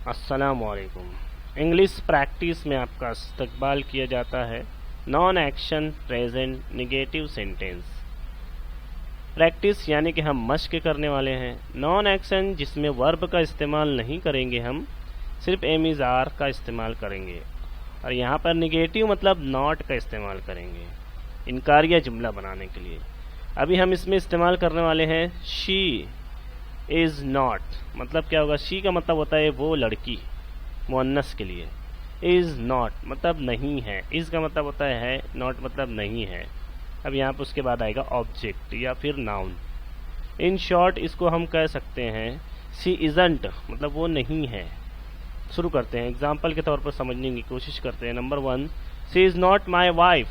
अस्सलामुअलैकुम। English practice में आपका इस्तकबाल किया जाता है। Non action present negative sentence practice यानी कि हम मश्क करने वाले हैं। नॉन एक्शन जिसमें वर्ब का इस्तेमाल नहीं करेंगे, हम सिर्फ एम इज़ आर का इस्तेमाल करेंगे। और यहाँ पर नेगेटिव मतलब नॉट का इस्तेमाल करेंगे इनकारिया जुमला बनाने के लिए। अभी हम इसमें इस्तेमाल करने वाले हैं शी इज़ नॉट। मतलब क्या होगा? शी का मतलब होता है वो लड़की, मुअन्नस के लिए। इज़ नॉट मतलब नहीं है। इज़ का मतलब होता है नॉट मतलब नहीं है। अब यहाँ पर उसके बाद आएगा ऑब्जेक्ट या फिर नाउन। इन शॉर्ट इसको हम कह सकते हैं शी इज़ंट मतलब वो नहीं है। शुरू करते हैं, एग्जाम्पल के तौर पर समझने की कोशिश करते हैं। Number 1, she is not my wife.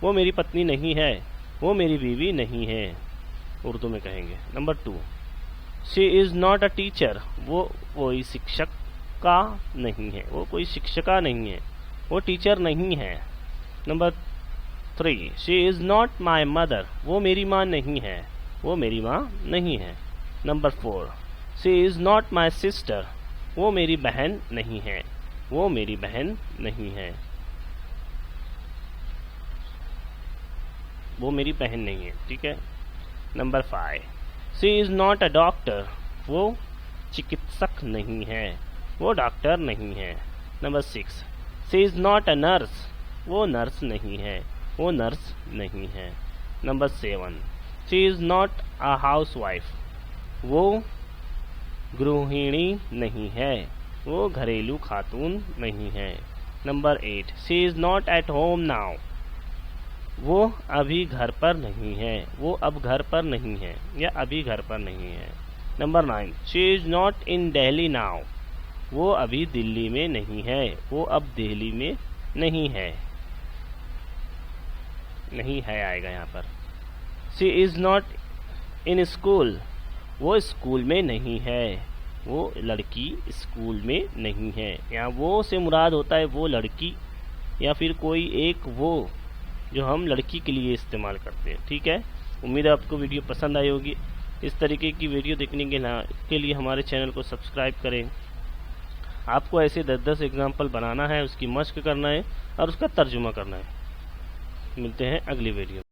वो मेरी पत्नी नहीं है, वो मेरी बीवी नहीं है, उर्दू में कहेंगे। Number 2, she is not a teacher. वो कोई शिक्षक का नहीं है, वो कोई शिक्षिका नहीं है, वो टीचर नहीं है। Number 3, she is not my mother. वो मेरी माँ नहीं है, वो मेरी माँ नहीं है। Number 4, she is not my sister. वो मेरी बहन नहीं है, वो मेरी बहन नहीं है, वो मेरी बहन नहीं है। ठीक है। Number 5, she is not a doctor. वो चिकित्सक नहीं है, वो डॉक्टर नहीं है। Number 6, she is not a nurse. वो नर्स नहीं है, वो नर्स नहीं है। Number 7, she is not a house wife. वो गृहिणी नहीं है, वो घरेलू खातून नहीं है। Number 8, she is not at home now. वो अभी घर पर नहीं है, वो अब घर पर नहीं है या अभी घर पर नहीं है। Number 9, she is not in Delhi now. वो अभी दिल्ली में नहीं है, वो अब दिल्ली में नहीं है। नहीं है आएगा यहाँ पर। She is not in school. वो स्कूल में नहीं है, वो लड़की स्कूल में नहीं है। यहाँ वो से मुराद होता है वो लड़की या फिर कोई एक वो जो हम लड़की के लिए इस्तेमाल करते हैं। ठीक है। उम्मीद है आपको वीडियो पसंद आई होगी। इस तरीके की वीडियो देखने के लिए हमारे चैनल को सब्सक्राइब करें। आपको ऐसे 10-10 एग्जाम्पल बनाना है, उसकी मश्क करना है और उसका तर्जुमा करना है। मिलते हैं अगली वीडियो में।